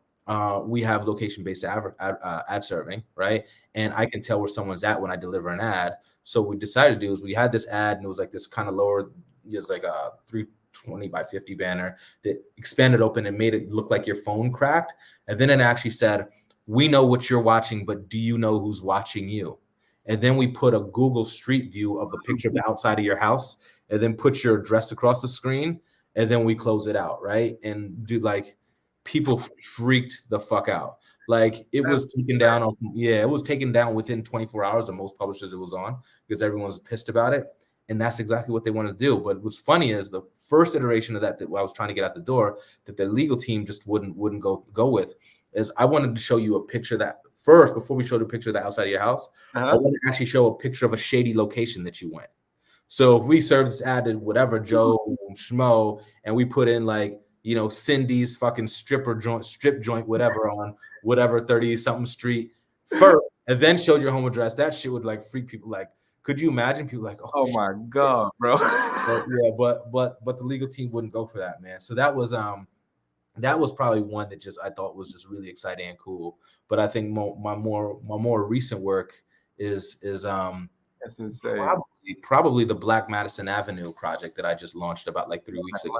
we have location-based ad serving, right? And I can tell where someone's at when I deliver an ad. So what we decided to do is we had this ad, and it was like this kind of lower, it was like a 320 by 50 banner that expanded open and made it look like your phone cracked. And then it actually said, we know what you're watching, but do you know who's watching you? And then we put a Google Street View of a picture of the outside of your house, and then put your address across the screen, and then we close it out, right? And dude, like, people freaked the fuck out. Like, it was taken down. It was taken down within 24 hours of most publishers it was on because everyone was pissed about it. And that's exactly what they want to do. But what's funny is the first iteration of that I was trying to get out the door, that the legal team just wouldn't go with, is I wanted to show you a picture that first, before we showed a picture of the outside of your house, I wanted to actually show a picture of a shady location that you went. So if we served this ad to whatever Joe Schmo, and we put in like, you know, Cindy's fucking strip joint, whatever, on whatever 30-something street first, and then showed your home address, that shit would like freak people. Like, could you imagine people like, oh my God, bro. but the legal team wouldn't go for that, man. So that was probably one that just I thought was just really exciting and cool. But I think my more recent work is that's insane. Probably the Black Madison Avenue project that I just launched about like 3 weeks ago.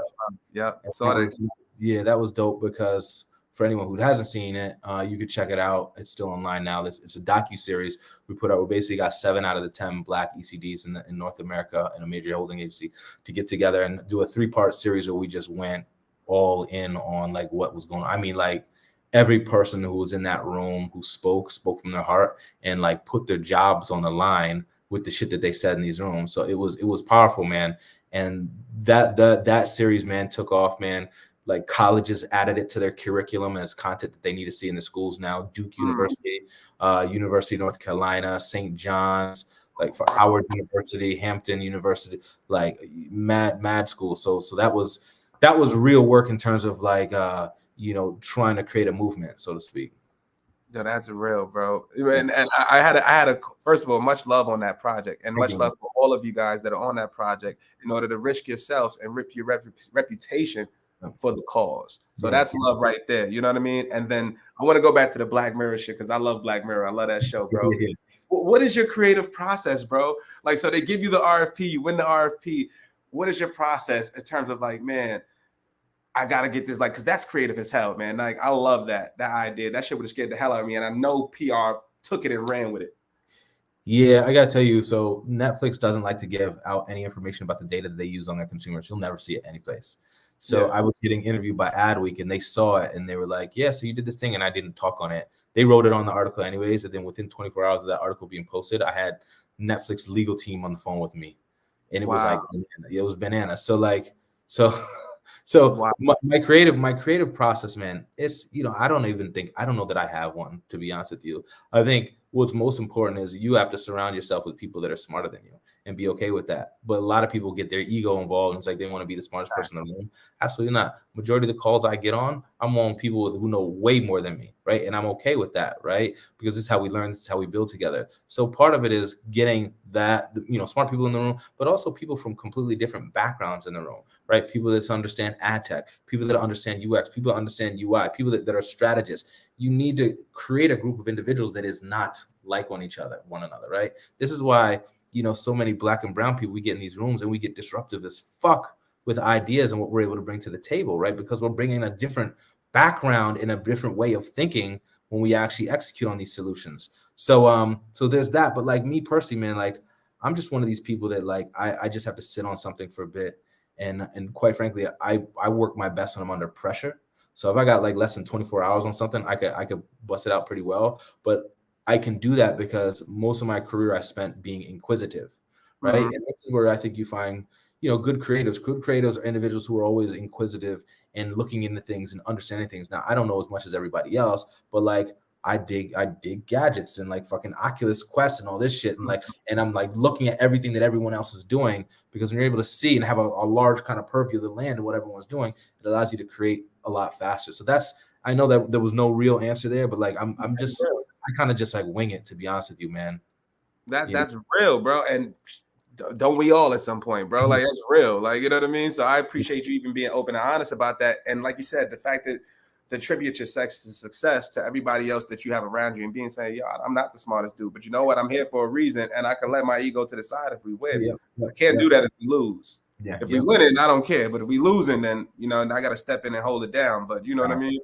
Yeah, saw that. Yeah, that was dope, because for anyone who hasn't seen it, you could check it out. It's still online now. It's a docu-series we put out. We basically got 7 out of the 10 Black ECDs in North America in a major holding agency to get together and do a 3-part series where we just went all in on like what was going on. I mean, like every person who was in that room who spoke from their heart and like put their jobs on the line with the shit that they said in these rooms. So it was powerful, man. And that series, man, took off, man. Like colleges added it to their curriculum as content that they need to see in the schools now. Duke University, University of North Carolina, St. John's, like for Howard University, Hampton University, like mad school. So that was real work in terms of like you know, trying to create a movement, so to speak. No, that's real, bro. And I had a first of all, much love on that project, and much love for all of you guys that are on that project in order to risk yourselves and rip your reputation for the cause. So that's love right there. You know what I mean? And then I want to go back to the Black Mirror shit, because I love Black Mirror. I love that show, bro. What is your creative process, bro? Like, so they give you the RFP, you win the RFP. What is your process in terms of like, man, I gotta get this, like, because that's creative as hell, man. Like, I love that idea. That shit would have scared the hell out of me, and I know PR took it and ran with it. Yeah, I gotta tell you. So Netflix doesn't like to give out any information about the data that they use on their consumers. You'll never see it anyplace. So I was getting interviewed by Adweek, and they saw it, and they were like, "Yeah, so you did this thing," and I didn't talk on it. They wrote it on the article anyways, and then within 24 hours of that article being posted, I had Netflix legal team on the phone with me, and it was like, it was bananas. So my creative process, man, it's, you know, I don't know that I have one, to be honest with you. I think what's most important is you have to surround yourself with people that are smarter than you and be okay with that. But a lot of people get their ego involved, and it's like they want to be the smartest person in the room. Absolutely not. Majority of the calls I get on, I'm on people who know way more than me, right? And I'm okay with that, right? Because this is how we learn, this is how we build together. So part of it is getting that, you know, smart people in the room, but also people from completely different backgrounds in the room, right? People that understand ad tech, people that understand UX, people that understand UI, people that are strategists. You need to create a group of individuals that is not like one another, right? This is why, you know, so many Black and brown people, we get in these rooms and we get disruptive as fuck with ideas and what we're able to bring to the table, right? Because we're bringing a different background and a different way of thinking when we actually execute on these solutions. So there's that. But like me personally, man, like I'm just one of these people that like I just have to sit on something for a bit, and quite frankly, I work my best when I'm under pressure. So if I got like less than 24 hours on something, I could bust it out pretty well. But I can do that because most of my career I spent being inquisitive, right? And this is where I think you find, you know, good creatives. Good creatives are individuals who are always inquisitive and looking into things and understanding things. Now, I don't know as much as everybody else, but like I dig gadgets and like fucking Oculus Quest and all this shit, and I'm like looking at everything that everyone else is doing, because when you're able to see and have a large kind of purview of the land of what everyone's doing, it allows you to create a lot faster. So I know that there was no real answer there, but like I kind of just like wing it, to be honest with you, man. That's real, bro. And don't we all at some point, bro? Like, that's real. Like, you know what I mean? So I appreciate you even being open and honest about that. And like you said, the fact that attribute your success to everybody else that you have around you, and being saying, "Yeah, I'm not the smartest dude, but you know what? I'm here for a reason, and I can let my ego to the side if we win. I can't do that if we lose. If we win it, I don't care. But if we losing, then, you know, I got to step in and hold it down. But you know what I mean?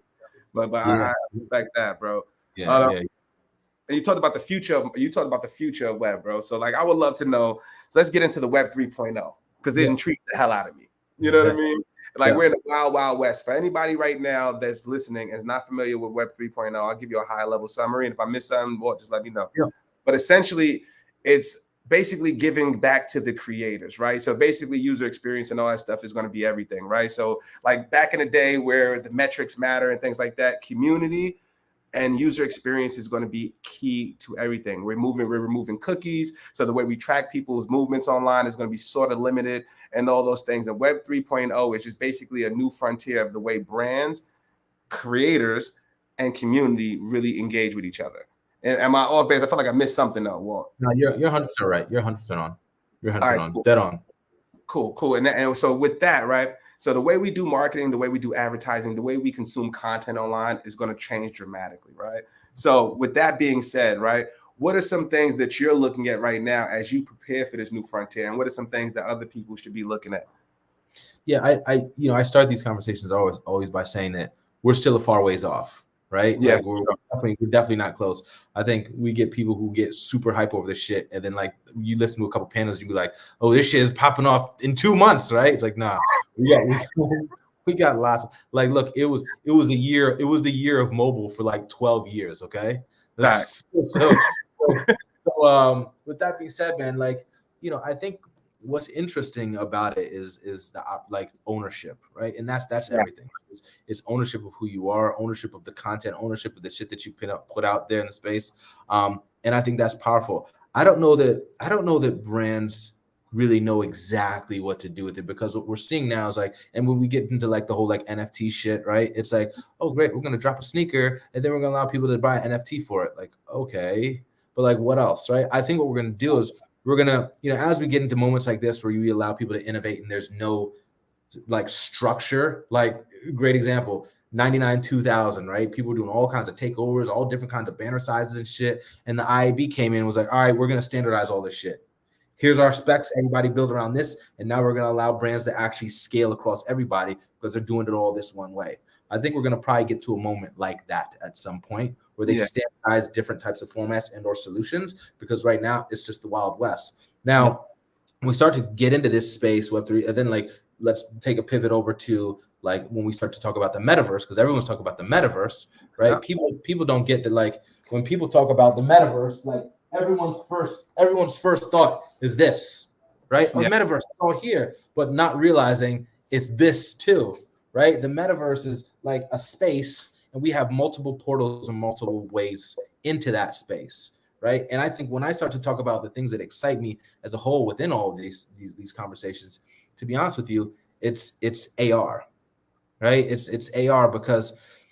But I respect that, bro. And you talked about the future. You talked about the future of web, bro. So like, I would love to know. So let's get into the web 3.0, because it intrigues the hell out of me. You know what I mean? Like, we're in the wild, wild west. For anybody right now that's listening and is not familiar with web 3.0, I'll give you a high level summary. And if I miss something, well, just let me know. But essentially, it's basically giving back to the creators, right? So basically user experience and all that stuff is going to be everything, right? So like back in the day where the metrics matter and things like that, community and user experience is going to be key to everything. We're removing cookies. So the way we track people's movements online is going to be sort of limited and all those things. And Web 3.0 is just basically a new frontier of the way brands, creators, and community really engage with each other. And am I off base? I feel like I missed something though, Walt. No, you're 100% right. You're 100% on. You're 100% on. Cool. Dead on. Cool. And so with that, right? So the way we do marketing, the way we do advertising, the way we consume content online is going to change dramatically, right? So with that being said, right, what are some things that you're looking at right now as you prepare for this new frontier? And what are some things that other people should be looking at? Yeah, I start these conversations always by saying that we're still a far ways off, right? Yeah, like we're definitely not close. I think we get people who get super hype over this shit, and then like you listen to a couple panels, you be like, "Oh, this shit is popping off in 2 months," right? It's like, nah, we got lots. Like, look, it was a year. It was the year of mobile for like 12 years. Okay. So, with that being said, man, like, I think what's interesting about it is the like ownership, right? And that's everything. It's ownership of who you are, ownership of the content, ownership of the shit that you put out there in the space. And I think that's powerful. I don't know that brands really know exactly what to do with it, because what we're seeing now is like, and when we get into like the whole like NFT shit, right? It's like, oh great, we're gonna drop a sneaker and then we're gonna allow people to buy an NFT for it. Like, okay, but like what else, right? I think what we're gonna do is we're gonna, as we get into moments like this where you allow people to innovate and there's no like structure, like great example, 99 2000, right? People were doing all kinds of takeovers, all different kinds of banner sizes and shit. And the IAB came in and was like, all right, we're gonna standardize all this shit. Here's our specs, everybody build around this. And now we're gonna allow brands to actually scale across everybody because they're doing it all this one way. I think we're gonna probably get to a moment like that at some point where they standardize different types of formats and or solutions, because right now it's just the Wild West. Now, when we start to get into this space, Web3, and then like, let's take a pivot over to like when we start to talk about the metaverse, because everyone's talking about the metaverse, right? Yeah. People don't get that, like when people talk about the metaverse, like everyone's first thought is this, right? Oh, metaverse, it's all here, but not realizing it's this too, right? The metaverse is like a space, and we have multiple portals and multiple ways into that space, right? And I think when I start to talk about the things that excite me as a whole within all of these conversations, to be honest with you, it's AR, right? It's AR because,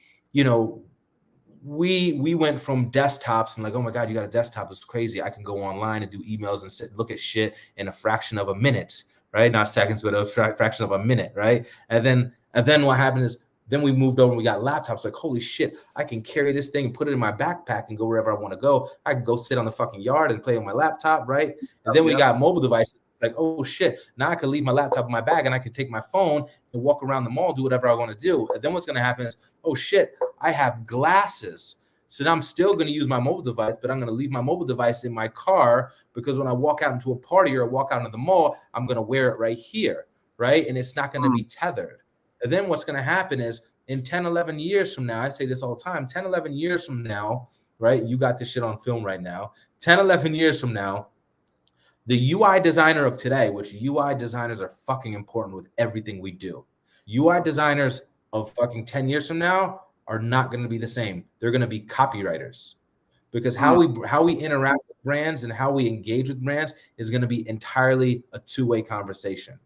we went from desktops and like, oh my God, you got a desktop, it's crazy. I can go online and do emails and look at shit in a fraction of a minute, right? Not seconds, but a fraction of a minute, right? And then what happened is, then we moved over and we got laptops. Like, holy shit, I can carry this thing and put it in my backpack and go wherever I want to go. I can go sit on the fucking yard and play on my laptop, right? And then we got mobile devices. It's like, oh shit, now I can leave my laptop in my bag and I can take my phone and walk around the mall, do whatever I want to do. And then what's going to happen is, oh shit, I have glasses. So now I'm still going to use my mobile device, but I'm going to leave my mobile device in my car, because when I walk out into a party or walk out into the mall, I'm going to wear it right here, right? And it's not going to be tethered. And then what's going to happen is in 10, 11 years from now, I say this all the time, 10, 11 years from now, right? You got this shit on film right now. 10, 11 years from now, the UI designer of today, which UI designers are fucking important with everything we do. UI designers of fucking 10 years from now are not going to be the same. They're going to be copywriters, because how we interact with brands and how we engage with brands is going to be entirely a two-way conversation,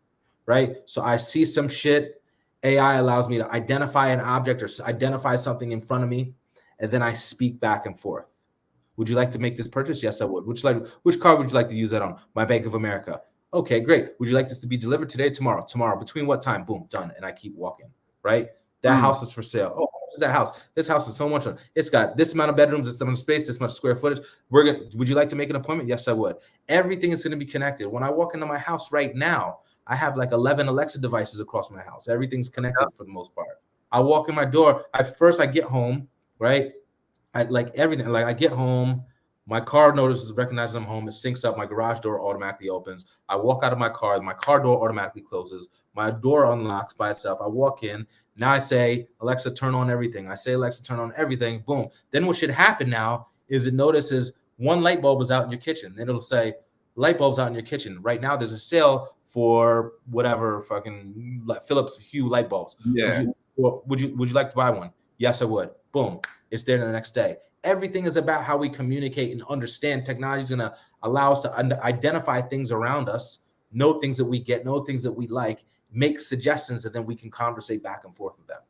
right? So I see some shit. AI allows me to identify an object or identify something in front of me, and then I speak back and forth. Would you like to make this purchase? Yes, I would. Which card would you like to use that on? My Bank of America. Okay, great. Would you like this to be delivered today, tomorrow? Tomorrow. Between what time? Boom, done. And I keep walking, right? That house is for sale. Oh, how much is that house? This house is so much. It's got this amount of bedrooms, this amount of space, this much square footage. Would you like to make an appointment? Yes, I would. Everything is going to be connected. When I walk into my house right now, I have like 11 Alexa devices across my house. Everything's connected for the most part. I walk in my door. I get home, right? I like everything. Like I get home, my car notices, recognizes I'm home. It syncs up. My garage door automatically opens. I walk out of my car door automatically closes. My door unlocks by itself. I walk in. Now I say, Alexa, turn on everything. I say, Alexa, turn on everything. Boom. Then what should happen now is it notices one light bulb is out in your kitchen. Then it'll say, light bulbs out in your kitchen. Right now, there's a sale for whatever fucking Philips Hue light bulbs. Yeah. Would you like to buy one? Yes, I would. Boom. It's there the next day. Everything is about how we communicate and understand. Technology is going to allow us to identify things around us, know things that we get, know things that we like, make suggestions, and then we can conversate back and forth with them.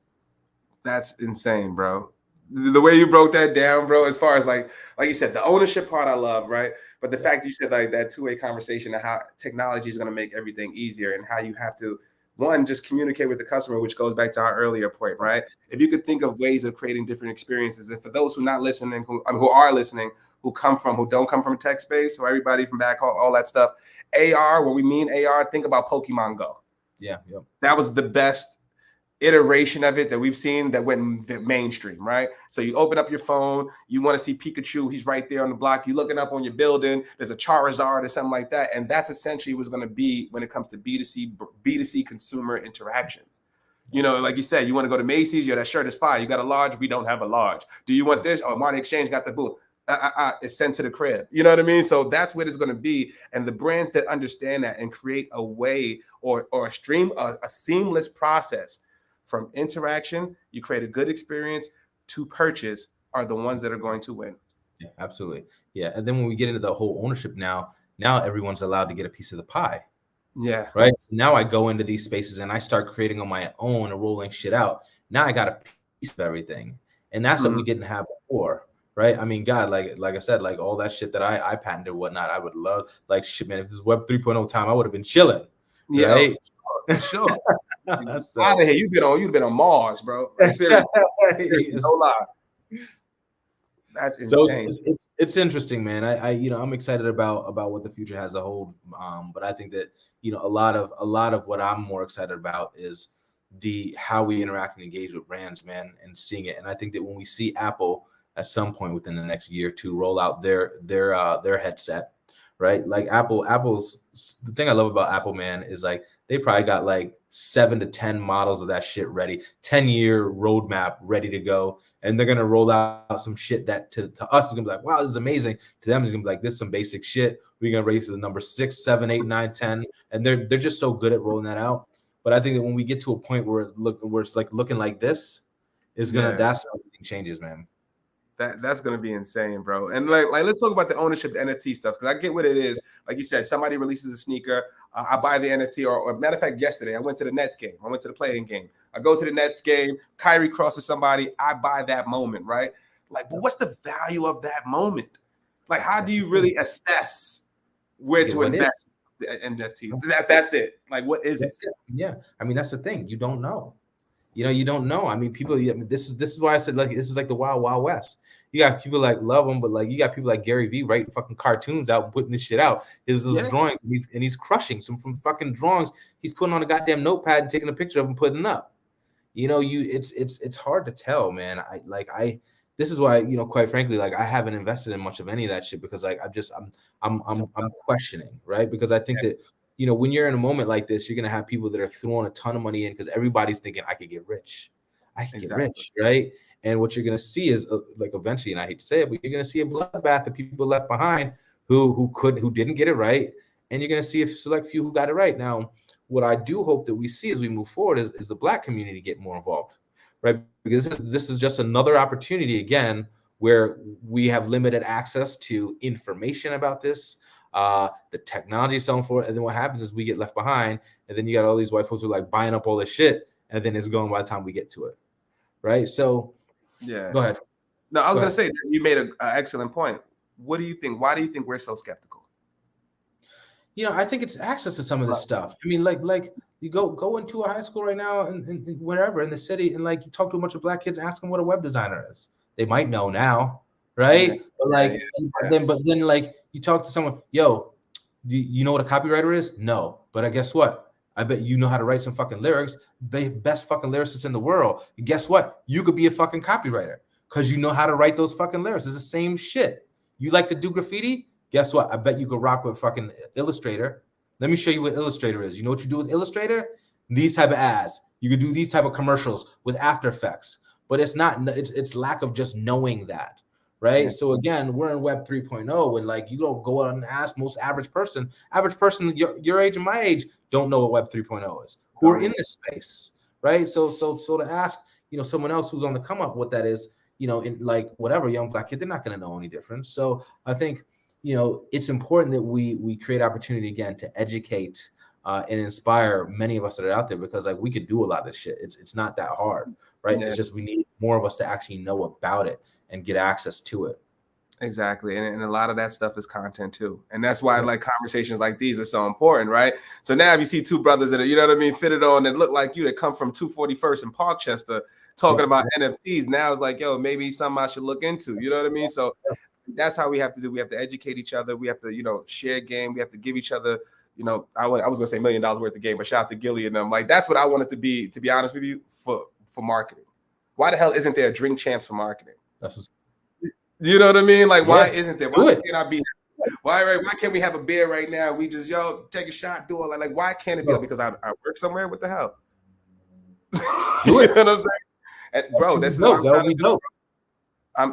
That's insane, bro. The way you broke that down, bro, as far as like you said, the ownership part I love, right? But the fact you said like that two-way conversation and how technology is going to make everything easier and how you have to, one, just communicate with the customer, which goes back to our earlier point, right? If you could think of ways of creating different experiences, and for those who are not listening, who are listening, who don't come from tech space, or everybody from back home, all that stuff, AR, when we mean AR, think about Pokemon Go. Yeah, yep. That was the best iteration of it that we've seen that went mainstream, right? So you open up your phone, you want to see Pikachu, he's right there on the block, you're looking up on your building, there's a Charizard or something like that, and that's essentially what's going to be when it comes to B2C consumer interactions. You know, like you said, you want to go to Macy's, that shirt is fire, you got a large, we don't have a large. Do you want this? Oh, Money Exchange got the boom. It's sent to the crib. You know what I mean? So that's what it's going to be. And the brands that understand that and create a way or a seamless process from interaction, you create a good experience, to purchase, are the ones that are going to win. Yeah, absolutely. Yeah. And then when we get into the whole ownership now everyone's allowed to get a piece of the pie. Yeah. Right. So now I go into these spaces and I start creating on my own and rolling shit out. Now I got a piece of everything. And that's what we didn't have before. Right. I mean, God, like I said, like all that shit that I patented and whatnot, I would love, like, shit, man, if this is Web 3.0 time, I would have been chilling. Yeah. Right? For sure. Out of here. You've been on Mars, bro. Like, seriously. No lie. That's insane. So it's interesting, man. I'm excited about what the future has to hold. But I think that, a lot of what I'm more excited about is how we interact and engage with brands, man, and seeing it. And I think that when we see Apple at some point within the next year to roll out their headset, right? Like Apple's the thing I love about Apple, man, is like they probably got like 7 to 10 models of that shit ready, 10-year roadmap ready to go. And they're gonna roll out some shit that to us is gonna be like, wow, this is amazing. To them, it's gonna be like, this is some basic shit. We're gonna raise to the number 6, 7, 8, 9, 10. And they're just so good at rolling that out. But I think that when we get to a point where it's like looking like this, that's when everything changes, man. That's gonna be insane, bro. And like let's talk about the ownership, the NFT stuff, because I get what it is. Like you said, somebody releases a sneaker, I buy the NFT, or matter of fact, yesterday I went to the Nets game. I went to the playing game. I go to the Nets game. Kyrie crosses somebody. I buy that moment, right? Like, but what's the value of that moment? Like, how do you really assess where to invest the NFT? That's it. Like, what is it? Yeah, I mean, that's the thing. You don't know. You don't know. I mean, people. This is why I said, like, this is like the wild, wild west. You got people like love them, but like you got people like Gary Vee writing fucking cartoons out and putting this shit out. His drawings, and he's crushing some from fucking drawings. He's putting on a goddamn notepad and taking a picture of them, putting it up. It's hard to tell, man. This is why, quite frankly, like I haven't invested in much of any of that shit, because like I'm questioning, right? Because I think that, when you're in a moment like this, you're going to have people that are throwing a ton of money in because everybody's thinking, I could get rich. I can get rich, right? And what you're going to see is like eventually, and I hate to say it, but you're going to see a bloodbath of people left behind who didn't get it right. And you're going to see a select few who got it right. Now, what I do hope that we see as we move forward is the Black community get more involved, right? Because this is just another opportunity, again, where we have limited access to information about this. The technology is selling for it, and then what happens is we get left behind, and then you got all these white folks who are like buying up all this shit, and then it's gone by the time we get to it, right? So, go ahead. No, I was going to say, you made an excellent point. What do you think? Why do you think we're so skeptical? I think it's access to some of this stuff. I mean, like you go into a high school right now and wherever in the city, and like you talk to a bunch of Black kids, ask them what a web designer is. They might know now, right? But then like you talk to someone, yo, do you know what a copywriter is? No, but guess what? I bet you know how to write some fucking lyrics. The best fucking lyricists in the world. And guess what? You could be a fucking copywriter because you know how to write those fucking lyrics. It's the same shit. You like to do graffiti? Guess what? I bet you could rock with fucking Illustrator. Let me show you what Illustrator is. You know what you do with Illustrator? These type of ads. You could do these type of commercials with After Effects. But it's not. It's lack of just knowing that, right? Yeah. So again, we're in Web 3.0, and like you go out and ask most average person your age and my age don't know what Web 3.0 is, who are in this space, right? So to ask, someone else who's on the come up what that is, in like whatever young Black kid, they're not going to know any difference. So I think, it's important that we create opportunity again to educate and inspire many of us that are out there, because like we could do a lot of this shit. It's not that hard, right? Yeah. It's just we need more of us to actually know about it and get access to it. Exactly. And a lot of that stuff is content too. And that's why like conversations like these are so important, right? So now if you see two brothers that are, fitted on that look like you, that come from 241st and Parkchester talking about NFTs, now it's like, yo, maybe something I should look into. You know what I mean? So that's how we have to do. We have to educate each other. We have to, share game. We have to give each other, I was going to say $1 million worth of game, but shout out to Gilly and them. Like, that's what I wanted to be honest with you, for marketing. Why the hell isn't there a drink champs for marketing? You know what I mean? Like, why isn't there? Why can't I be? Why can't we have a beer right now? We just, take a shot, do all that. Like, why can't it be? Because I work somewhere? What the hell? Do it. You know what I'm saying? And, bro, this is what I'm trying to do. I'm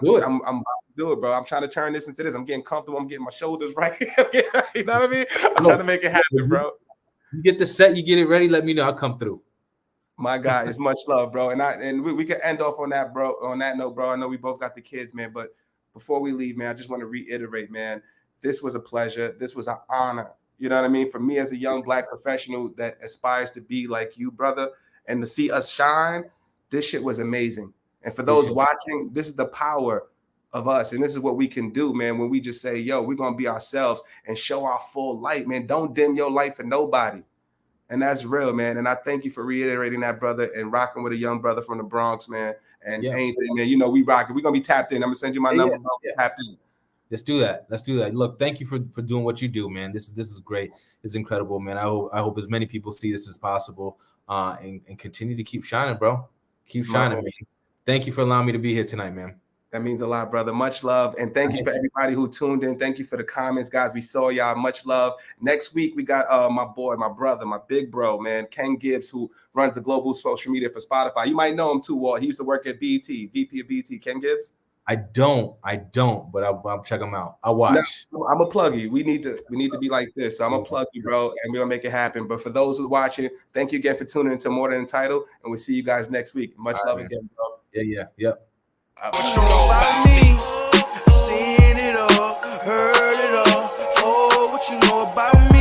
do it, bro. I'm trying to turn this into this. I'm getting comfortable. I'm getting my shoulders right. You know what I mean? I'm trying to make it happen, bro. You get the set, you get it ready. Let me know. I'll come through. My God, it's much love, bro. And we can end off on that, bro. On that note, bro. I know we both got the kids, man. But before we leave, man, I just want to reiterate, man. This was a pleasure. This was an honor. You know what I mean? For me as a young Black professional that aspires to be like you, brother, and to see us shine, this shit was amazing. And for those watching, this is the power of us. And this is what we can do, man, when we just say, yo, we're going to be ourselves and show our full light, man. Don't dim your light for nobody. And that's real, man. And I thank you for reiterating that, brother, and rocking with a young brother from the Bronx, man. And anything, man, we rocking. We're going to be tapped in. I'm going to send you my number. Tapped in. Let's do that. Look, thank you for doing what you do, man. This is great. It's incredible, man. I hope as many people see this as possible, and continue to keep shining, bro. Keep shining, man. Thank you for allowing me to be here tonight, man. That means a lot, brother. Much love. And thank you for everybody who tuned in. Thank you for the comments, guys. We saw y'all. Much love. Next week, we got my boy, my brother, my big bro, man, Ken Gibbs, who runs the global social media for Spotify. You might know him too, Walt. He used to work at BET, VP of BET. Ken Gibbs? I don't, but I'll check him out. I'll watch. No, I'm gonna plug you. We need to be like this. So I'm gonna plug you, bro, and we're gonna make it happen. But for those who are watching, thank you again for tuning into More Than Entitled, and we'll see you guys next week. Much love again, bro. Yep. What you know about me? Seen it all, heard it all. Oh, what you know about me?